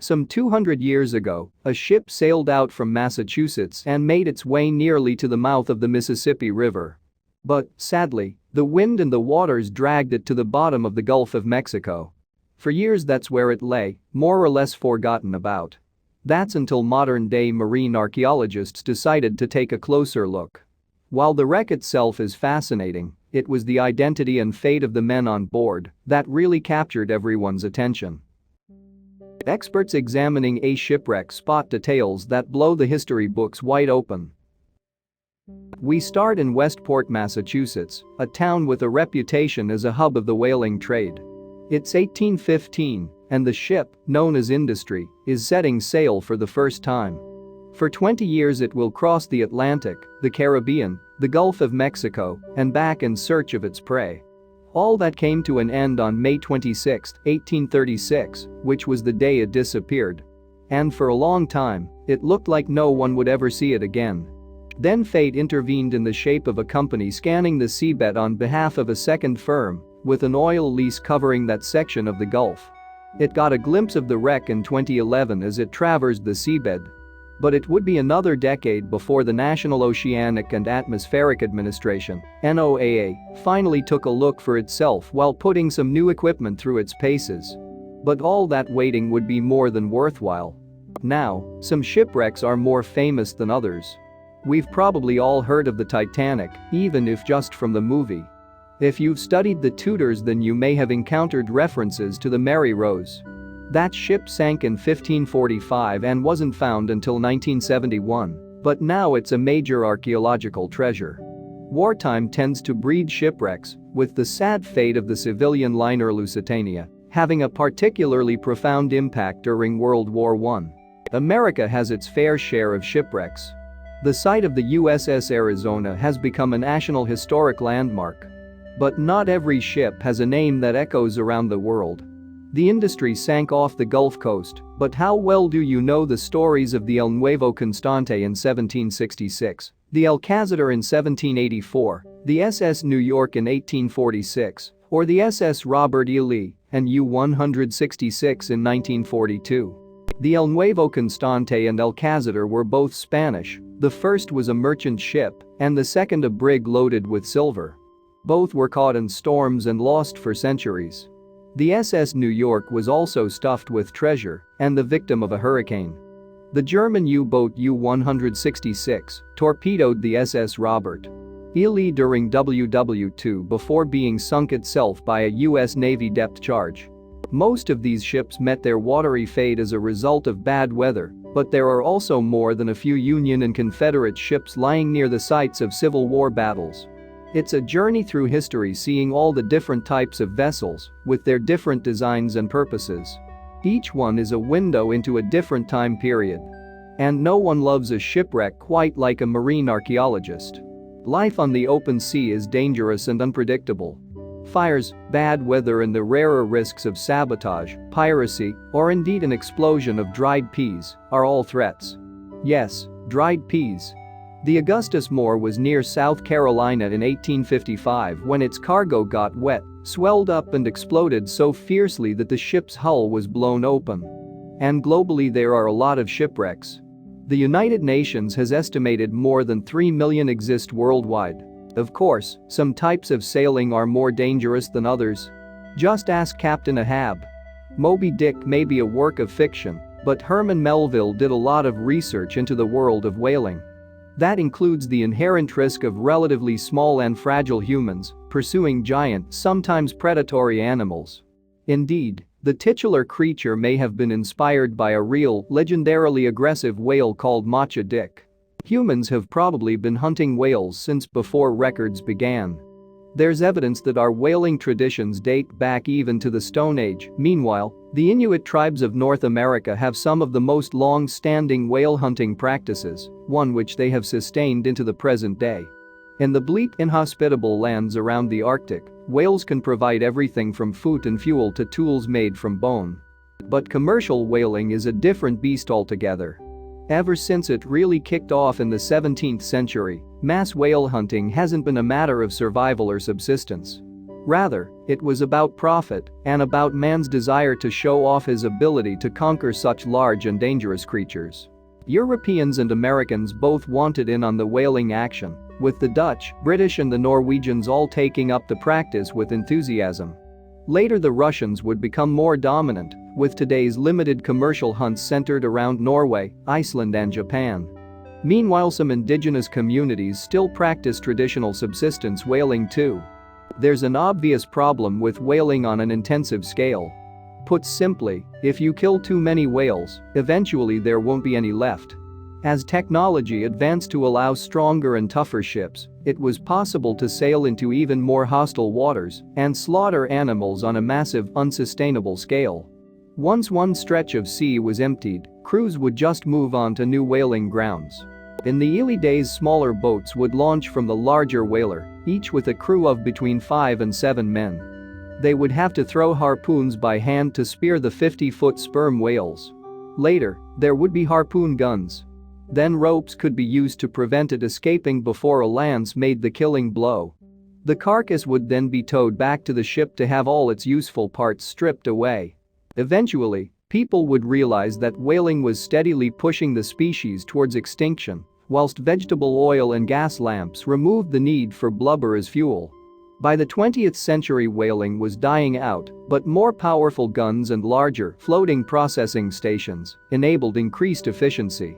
Some 200 years ago, a ship sailed out from Massachusetts and made its way nearly to the mouth of the Mississippi River. But, sadly, the wind and the waters dragged it to the bottom of the Gulf of Mexico. For years that's where it lay, more or less forgotten about. That's until modern-day marine archaeologists decided to take a closer look. While the wreck itself is fascinating, it was the identity and fate of the men on board that really captured everyone's attention. Experts examining a shipwreck spot details that blow the history books wide open. We start in Westport, Massachusetts, a town with a reputation as a hub of the whaling trade. It's 1815, and the ship, known as Industry, is setting sail for the first time. For 20 years it will cross the Atlantic, the Caribbean, the Gulf of Mexico, and back in search of its prey. All that came to an end on May 26, 1836, which was the day it disappeared. And for a long time, it looked like no one would ever see it again. Then fate intervened in the shape of a company scanning the seabed on behalf of a second firm, with an oil lease covering that section of the Gulf. It got a glimpse of the wreck in 2011 as it traversed the seabed. But it would be another decade before the National Oceanic and Atmospheric Administration, NOAA, finally took a look for itself while putting some new equipment through its paces. But all that waiting would be more than worthwhile. Now, some shipwrecks are more famous than others. We've probably all heard of the Titanic, even if just from the movie. If you've studied the Tudors, then you may have encountered references to the Mary Rose. That ship sank in 1545 and wasn't found until 1971, but now it's a major archaeological treasure. Wartime tends to breed shipwrecks, with the sad fate of the civilian liner Lusitania having a particularly profound impact during World War I. America has its fair share of shipwrecks. The site of the USS Arizona has become a National Historic Landmark. But not every ship has a name that echoes around the world. The Industry sank off the Gulf Coast, but how well do you know the stories of the El Nuevo Constante in 1766, the El Cazador in 1784, the SS New York in 1846, or the SS Robert E. Lee and U-166 in 1942? The El Nuevo Constante and El Cazador were both Spanish. The first was a merchant ship, and the second a brig loaded with silver. Both were caught in storms and lost for centuries. The SS New York was also stuffed with treasure and the victim of a hurricane. The German U-boat U-166 torpedoed the SS Robert E. Lee during WW2 before being sunk itself by a U.S. Navy depth charge. Most of these ships met their watery fate as a result of bad weather, but there are also more than a few Union and Confederate ships lying near the sites of Civil War battles. It's a journey through history, seeing all the different types of vessels with their different designs and purposes. Each one is a window into a different time period. And no one loves a shipwreck quite like a marine archaeologist. Life on the open sea is dangerous and unpredictable. Fires, bad weather, and the rarer risks of sabotage, piracy, or indeed an explosion of dried peas are all threats. Yes, dried peas. The Augustus Moore was near South Carolina in 1855 when its cargo got wet, swelled up, and exploded so fiercely that the ship's hull was blown open. And globally there are a lot of shipwrecks. The United Nations has estimated more than 3 million exist worldwide. Of course, some types of sailing are more dangerous than others. Just ask Captain Ahab. Moby Dick may be a work of fiction, but Herman Melville did a lot of research into the world of whaling. That includes the inherent risk of relatively small and fragile humans pursuing giant, sometimes predatory animals. Indeed, the titular creature may have been inspired by a real, legendarily aggressive whale called Mocha Dick. Humans have probably been hunting whales since before records began. There's evidence that our whaling traditions date back even to the Stone Age. Meanwhile, the Inuit tribes of North America have some of the most long-standing whale hunting practices, one which they have sustained into the present day. In the bleak, inhospitable lands around the Arctic, whales can provide everything from food and fuel to tools made from bone. But commercial whaling is a different beast altogether. Ever since it really kicked off in the 17th century, mass whale hunting hasn't been a matter of survival or subsistence. Rather, it was about profit and about man's desire to show off his ability to conquer such large and dangerous creatures. Europeans and Americans both wanted in on the whaling action, with the Dutch, British and the Norwegians all taking up the practice with enthusiasm. Later the Russians would become more dominant, with today's limited commercial hunts centered around Norway, Iceland and Japan. Meanwhile, some indigenous communities still practice traditional subsistence whaling too. There's an obvious problem with whaling on an intensive scale. Put simply, if you kill too many whales, eventually there won't be any left. As technology advanced to allow stronger and tougher ships, it was possible to sail into even more hostile waters and slaughter animals on a massive, unsustainable scale. Once one stretch of sea was emptied, crews would just move on to new whaling grounds. In the early days, smaller boats would launch from the larger whaler, each with a crew of between 5 and 7 men. They would have to throw harpoons by hand to spear the 50-foot sperm whales. Later, there would be harpoon guns. Then ropes could be used to prevent it escaping before a lance made the killing blow. The carcass would then be towed back to the ship to have all its useful parts stripped away. Eventually, people would realize that whaling was steadily pushing the species towards extinction, whilst vegetable oil and gas lamps removed the need for blubber as fuel. By the 20th century, whaling was dying out, but more powerful guns and larger, floating processing stations enabled increased efficiency.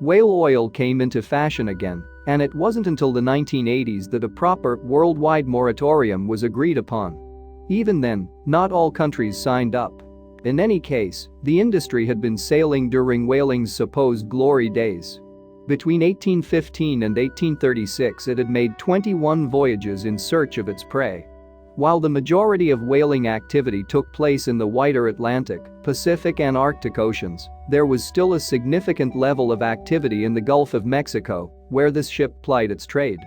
Whale oil came into fashion again, and it wasn't until the 1980s that a proper, worldwide moratorium was agreed upon. Even then, not all countries signed up. In any case, the industry had been sailing during whaling's supposed glory days. Between 1815 and 1836 it had made 21 voyages in search of its prey. While the majority of whaling activity took place in the wider Atlantic, Pacific and Arctic Oceans, there was still a significant level of activity in the Gulf of Mexico, where this ship plied its trade.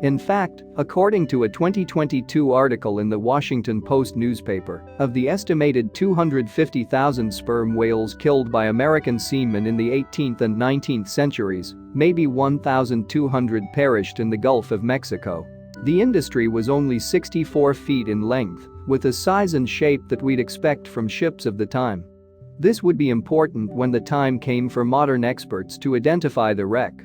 In fact, according to a 2022 article in the Washington Post newspaper, of the estimated 250,000 sperm whales killed by American seamen in the 18th and 19th centuries, maybe 1,200 perished in the Gulf of Mexico. The industry was only 64 feet in length, with a size and shape that we'd expect from ships of the time. This would be important when the time came for modern experts to identify the wreck.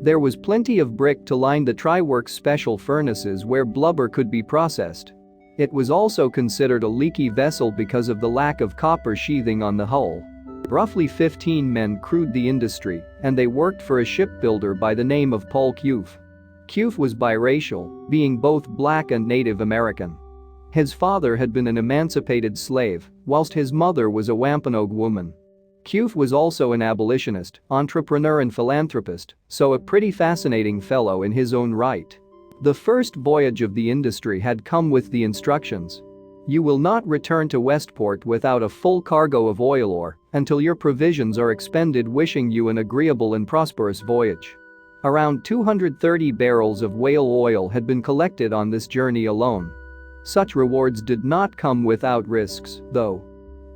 There was plenty of brick to line the tryworks special furnaces where blubber could be processed. It was also considered a leaky vessel because of the lack of copper sheathing on the hull. Roughly 15 men crewed the industry, and they worked for a shipbuilder by the name of Paul Cuffee. Cuffee was biracial, being both black and Native American. His father had been an emancipated slave, whilst his mother was a Wampanoag woman. Cuffee was also an abolitionist, entrepreneur and philanthropist, so a pretty fascinating fellow in his own right. The first voyage of the industry had come with the instructions: you will not return to Westport without a full cargo of oil ore until your provisions are expended, wishing you an agreeable and prosperous voyage. Around 230 barrels of whale oil had been collected on this journey alone. Such rewards did not come without risks, though.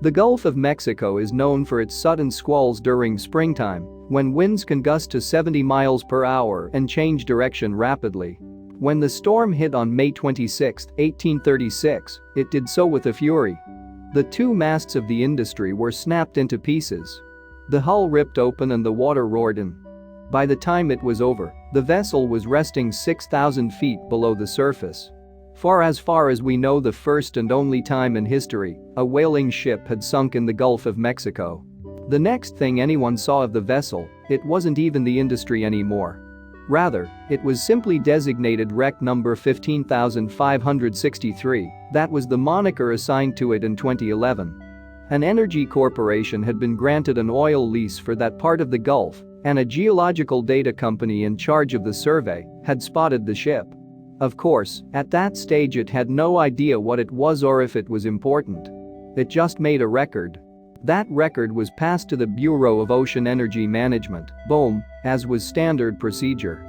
The Gulf of Mexico is known for its sudden squalls during springtime, when winds can gust to 70 miles per hour and change direction rapidly. When the storm hit on May 26, 1836, it did so with a fury. The two masts of the industry were snapped into pieces. The hull ripped open and the water roared in. By the time it was over, the vessel was resting 6,000 feet below the surface. As far as we know, the first and only time in history a whaling ship had sunk in the Gulf of Mexico. The next thing anyone saw of the vessel, it wasn't even the industry anymore. Rather, it was simply designated wreck number 15,563, that was the moniker assigned to it in 2011. An energy corporation had been granted an oil lease for that part of the Gulf, and a geological data company in charge of the survey had spotted the ship. Of course, at that stage it had no idea what it was or if it was important. It just made a record. That record was passed to the Bureau of Ocean Energy Management, BOEM, as was standard procedure.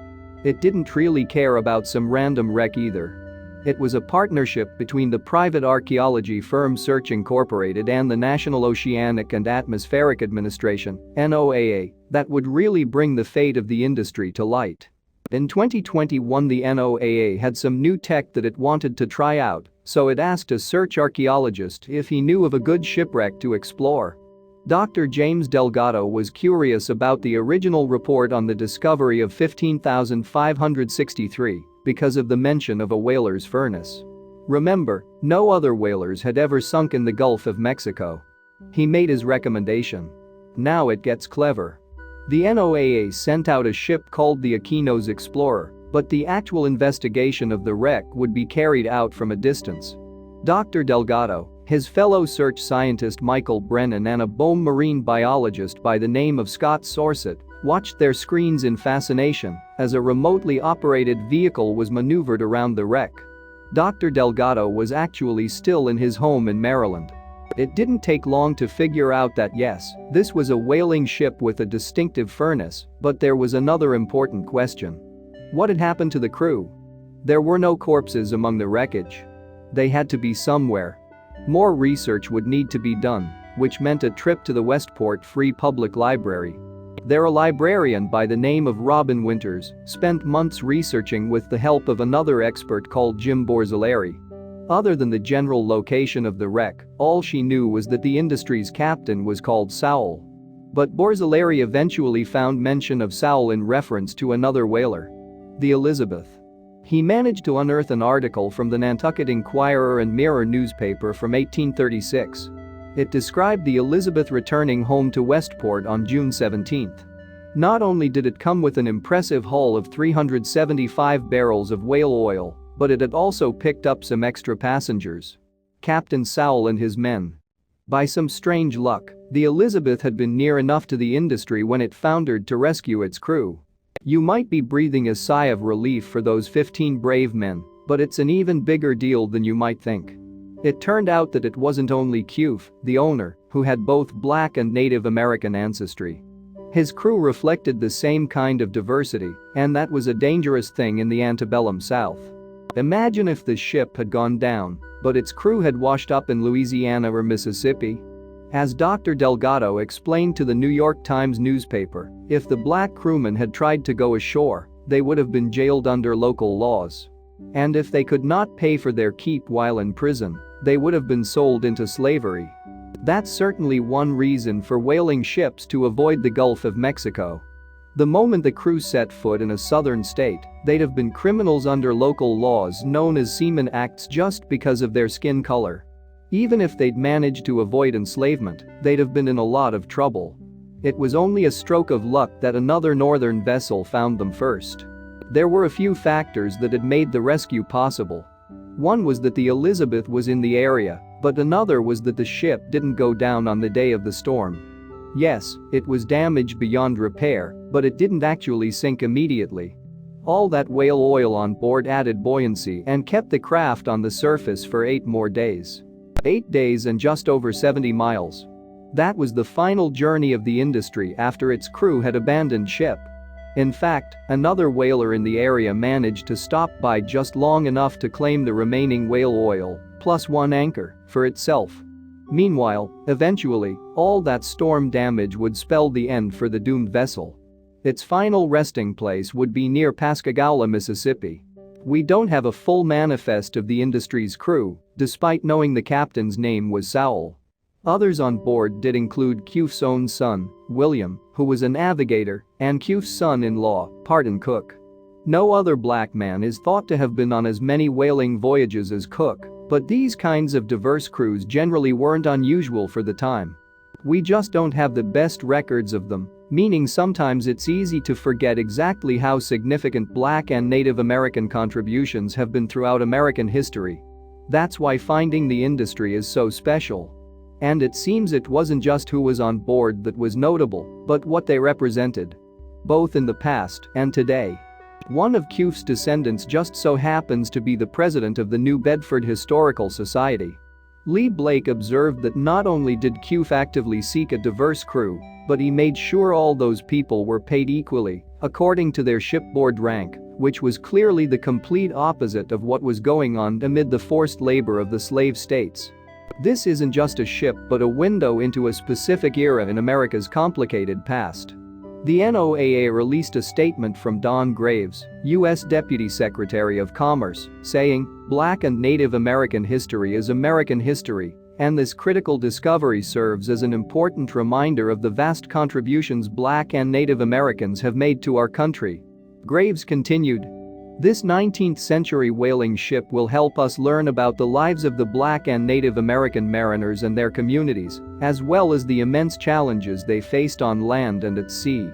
It didn't really care about some random wreck either. It was a partnership between the private archaeology firm Search Incorporated and the National Oceanic and Atmospheric Administration, NOAA, that would really bring the fate of the industry to light. In 2021, the NOAA had some new tech that it wanted to try out, so it asked a search archaeologist if he knew of a good shipwreck to explore. Dr. James Delgado was curious about the original report on the discovery of 15,563 because of the mention of a whaler's furnace. Remember, no other whalers had ever sunk in the Gulf of Mexico. He made his recommendation. Now it gets clever. The NOAA sent out a ship called the Aquino's Explorer, but the actual investigation of the wreck would be carried out from a distance. Dr. Delgado, his fellow search scientist Michael Brennan and a Bohm marine biologist by the name of Scott Sorsett watched their screens in fascination as a remotely operated vehicle was maneuvered around the wreck. Dr. Delgado was actually still in his home in Maryland. It didn't take long to figure out that yes, this was a whaling ship with a distinctive furnace, but there was another important question. What had happened to the crew? There were no corpses among the wreckage. They had to be somewhere. More research would need to be done, which meant a trip to the Westport Free Public Library. There, a librarian by the name of Robin Winters spent months researching with the help of another expert called Jim Borzilleri. Other than the general location of the wreck, all she knew was that the industry's captain was called Sowell. But Borzilleri eventually found mention of Sowell in reference to another whaler, the Elizabeth. He managed to unearth an article from the Nantucket Enquirer and Mirror newspaper from 1836. It described the Elizabeth returning home to Westport on June 17. Not only did it come with an impressive haul of 375 barrels of whale oil, but it had also picked up some extra passengers. Captain Sowell and his men. By some strange luck, the Elizabeth had been near enough to the industry when it foundered to rescue its crew. You might be breathing a sigh of relief for those 15 brave men, but it's an even bigger deal than you might think. It turned out that it wasn't only Cuffee, the owner, who had both black and Native American ancestry. His crew reflected the same kind of diversity, and that was a dangerous thing in the antebellum South. Imagine if the ship had gone down, but its crew had washed up in Louisiana or Mississippi. As Dr. Delgado explained to the New York Times newspaper, if the black crewmen had tried to go ashore, they would have been jailed under local laws. And if they could not pay for their keep while in prison, they would have been sold into slavery. That's certainly one reason for whaling ships to avoid the Gulf of Mexico. The moment the crew set foot in a southern state, they'd have been criminals under local laws known as Seaman Acts just because of their skin color. Even if they'd managed to avoid enslavement, they'd have been in a lot of trouble. It was only a stroke of luck that another northern vessel found them first. There were a few factors that had made the rescue possible. One was that the Elizabeth was in the area, but another was that the ship didn't go down on the day of the storm. Yes, it was damaged beyond repair, but it didn't actually sink immediately. All that whale oil on board added buoyancy and kept the craft on the surface for 8 more days. 8 days and just over 70 miles. That was the final journey of the industry after its crew had abandoned ship. In fact, another whaler in the area managed to stop by just long enough to claim the remaining whale oil, plus 1 anchor, for itself. Meanwhile, eventually, all that storm damage would spell the end for the doomed vessel. Its final resting place would be near Pascagoula, Mississippi. We don't have a full manifest of the industry's crew, despite knowing the captain's name was Sowell. Others on board did include Cuffe's own son, William, who was a navigator, and Cuffe's son-in-law, Pardon Cook. No other black man is thought to have been on as many whaling voyages as Cook, but these kinds of diverse crews generally weren't unusual for the time. We just don't have the best records of them, meaning sometimes it's easy to forget exactly how significant Black and Native American contributions have been throughout American history. That's why finding the industry is so special. And it seems it wasn't just who was on board that was notable, but what they represented. Both in the past and today. One of Cuffe's descendants just so happens to be the president of the New Bedford Historical Society. Lee Blake observed that not only did Cuffee actively seek a diverse crew, but he made sure all those people were paid equally, according to their shipboard rank, which was clearly the complete opposite of what was going on amid the forced labor of the slave states. This isn't just a ship but a window into a specific era in America's complicated past. The NOAA released a statement from Don Graves, U.S. Deputy Secretary of Commerce, saying, "Black and Native American history is American history, and this critical discovery serves as an important reminder of the vast contributions Black and Native Americans have made to our country." Graves continued, "This 19th-century whaling ship will help us learn about the lives of the Black and Native American mariners and their communities, as well as the immense challenges they faced on land and at sea.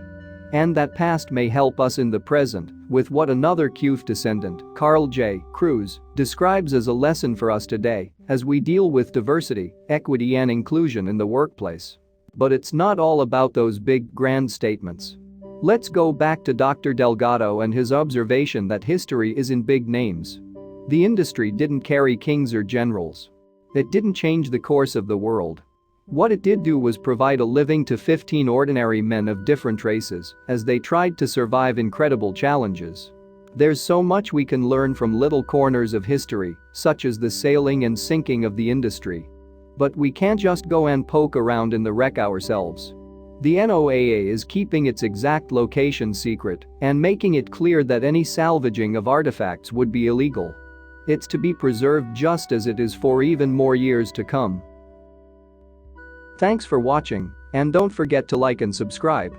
And that past may help us in the present with what another Cuffee descendant, Carl J. Cruz, describes as a lesson for us today as we deal with diversity, equity and inclusion in the workplace." But it's not all about those big, grand statements. Let's go back to Dr. Delgado and his observation that history is in big names. The industry didn't carry kings or generals. It didn't change the course of the world. What it did do was provide a living to 15 ordinary men of different races as they tried to survive incredible challenges. There's so much we can learn from little corners of history, such as the sailing and sinking of the industry. But we can't just go and poke around in the wreck ourselves. The NOAA is keeping its exact location secret and making it clear that any salvaging of artifacts would be illegal. It's to be preserved just as it is for even more years to come. Thanks for watching, and don't forget to like and subscribe.